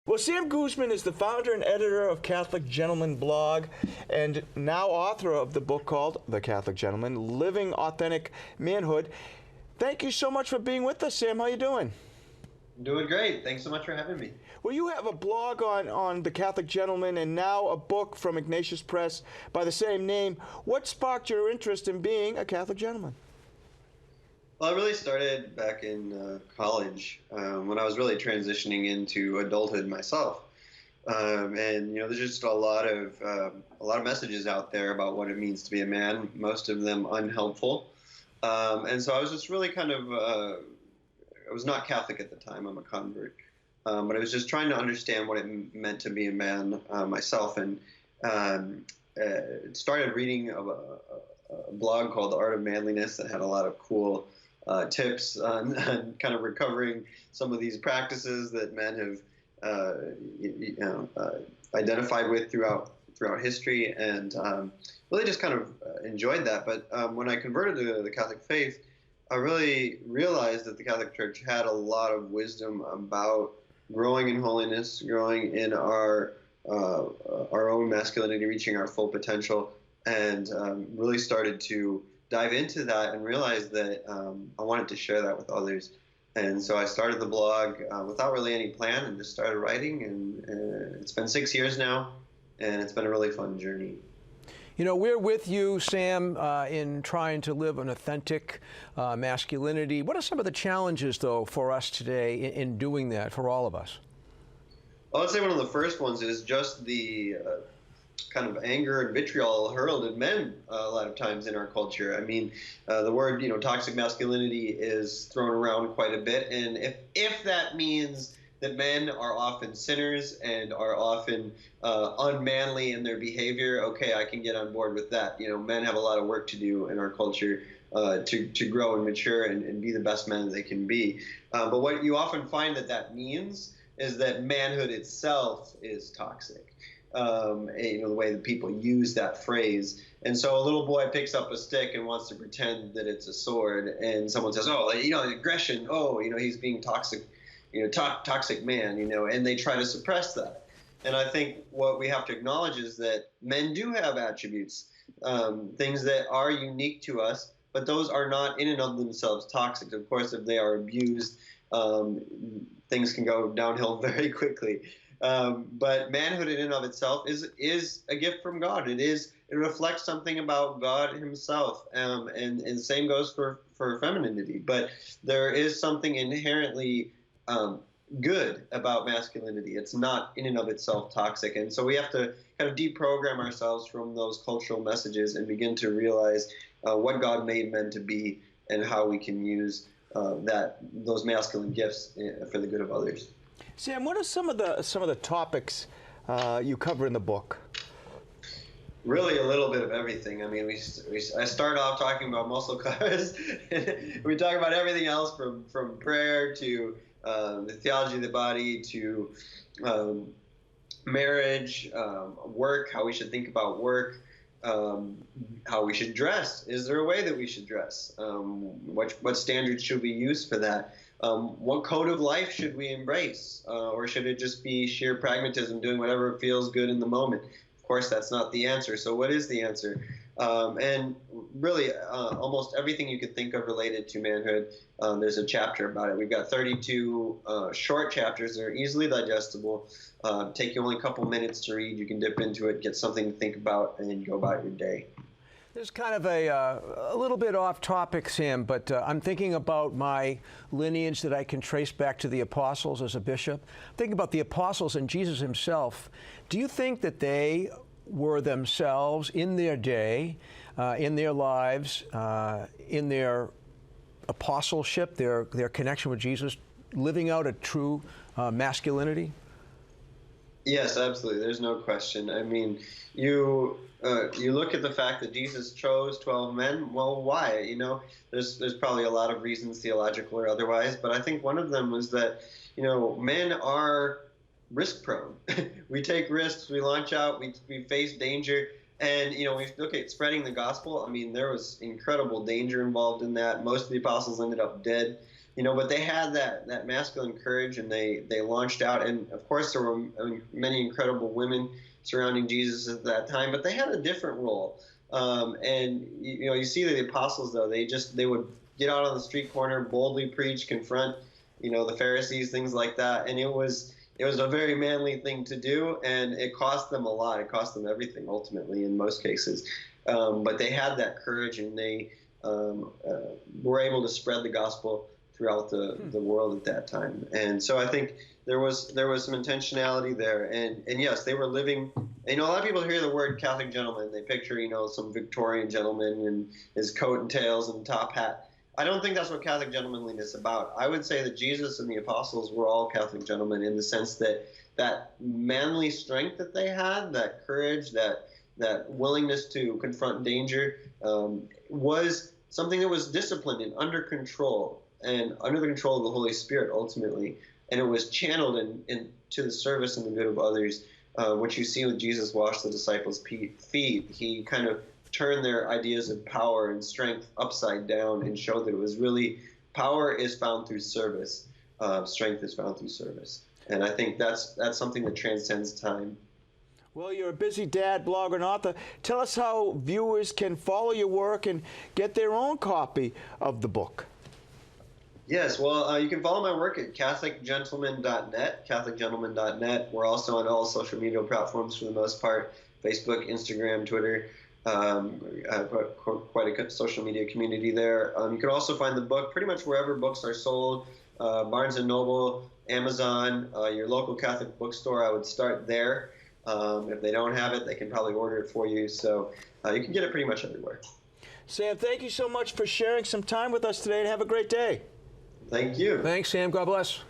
Well, Sam Guzman is the founder and editor of Catholic Gentleman blog and now author of the book called The Catholic Gentleman, Living Authentic Manhood. Thank you so much for being with us, Sam. How you doing? Doing great. Thanks so much for having me. Well, you have a blog on The Catholic Gentleman and now a book from Ignatius Press by the same name. What sparked your interest in being a Catholic gentleman? Well, I really started back in college when I was really transitioning into adulthood myself, and there's just a lot of messages out there about what it means to be a man. Most of them unhelpful, and so I was just really I was not Catholic at the time. I'm a convert, but I was just trying to understand what it meant to be a man myself, and started reading a blog called The Art of Manliness that had a lot of cool tips on kind of recovering some of these practices that men have identified with throughout history, and really just kind of enjoyed that. But when I converted to the Catholic faith, I really realized that the Catholic Church had a lot of wisdom about growing in holiness, growing in our own masculinity, reaching our full potential, and really started to dive into that and realized that I wanted to share that with others. And so I started the blog without really any plan and just started writing, and it's been 6 years now, and it's been a really fun journey. You know, we're with you, Sam, in trying to live an authentic masculinity. What are some of the challenges, though, for us today in doing that, for all of us? I would say one of the first ones is just the kind of anger and vitriol hurled at men a lot of times in our culture. I mean, the word, toxic masculinity is thrown around quite a bit. And if that means that men are often sinners and are often unmanly in their behavior, okay, I can get on board with that. Men have a lot of work to do in our culture to grow and mature and be the best men they can be. But what you often find that means is that manhood itself is toxic. The way that people use that phrase. And so a little boy picks up a stick and wants to pretend that it's a sword, and someone says, aggression, he's being toxic, toxic man, and they try to suppress that. And I think what we have to acknowledge is that men do have attributes, things that are unique to us, but those are not in and of themselves toxic. Of course, if they are abused, things can go downhill very quickly. But manhood in and of itself is a gift from God. It reflects something about God himself. And the same goes for femininity. But there is something inherently good about masculinity. It's not in and of itself toxic. And so we have to kind of deprogram ourselves from those cultural messages and begin to realize what God made men to be and how we can use those masculine gifts for the good of others. Sam, what are some of the topics you cover in the book? Really, a little bit of everything. I mean, I start off talking about muscle cars. We talk about everything else from prayer to the theology of the body to marriage, work, how we should think about work, how we should dress. Is there a way that we should dress? What standards should we use for that? What code of life should we embrace? Or should it just be sheer pragmatism, doing whatever feels good in the moment? Of course, that's not the answer. So what is the answer? And really, almost everything you could think of related to manhood, there's a chapter about it. We've got 32 short chapters that are easily digestible, take you only a couple minutes to read. You can dip into it, get something to think about, and then go about your day. There's kind of a little bit off topic, Sam, but I'm thinking about my lineage that I can trace back to the apostles as a bishop. Thinking about the apostles and Jesus himself. Do you think that they were themselves in their day, in their lives, in their apostleship, their connection with Jesus, living out a true masculinity? Yes, absolutely. There's no question. I mean, you look at the fact that Jesus chose 12 men. Well, why? There's probably a lot of reasons, theological or otherwise, but I think one of them was that, men are risk prone. We take risks, we launch out, we face danger, and, we look at spreading the gospel. I mean, there was incredible danger involved in that. Most of the apostles ended up dead. But they had that masculine courage, and they launched out. And of course, there were many incredible women surrounding Jesus at that time, but they had a different role. And you see the apostles, though, they would get out on the street corner, boldly preach, confront, the Pharisees, things like that. And it was a very manly thing to do, and it cost them a lot. It cost them everything, ultimately, in most cases. But they had that courage, and they were able to spread the gospel throughout the world at that time. And so I think there was some intentionality there. And yes, they were living. A lot of people hear the word Catholic gentleman, they picture some Victorian gentleman in his coat and tails and top hat. I don't think that's what Catholic gentlemanliness is about. I would say that Jesus and the apostles were all Catholic gentlemen, in the sense that manly strength that they had, that courage, that willingness to confront danger, was something that was disciplined and under control, and under the control of the Holy Spirit, ultimately. And it was channeled into the service and the good of others, which you see with Jesus wash the disciples' feet. He kind of turned their ideas of power and strength upside down and showed that it was really, power is found through service, strength is found through service. And I think that's something that transcends time. Well, you're a busy dad, blogger, and author. Tell us how viewers can follow your work and get their own copy of the book. Yes, well, you can follow my work at CatholicGentleman.net, CatholicGentleman.net. We're also on all social media platforms for the most part, Facebook, Instagram, Twitter. I have quite a social media community there. You can also find the book pretty much wherever books are sold, Barnes & Noble, Amazon, your local Catholic bookstore. I would start there. If they don't have it, they can probably order it for you. So you can get it pretty much everywhere. Sam, thank you so much for sharing some time with us today, and have a great day. Thank you. Thanks, Sam. God bless.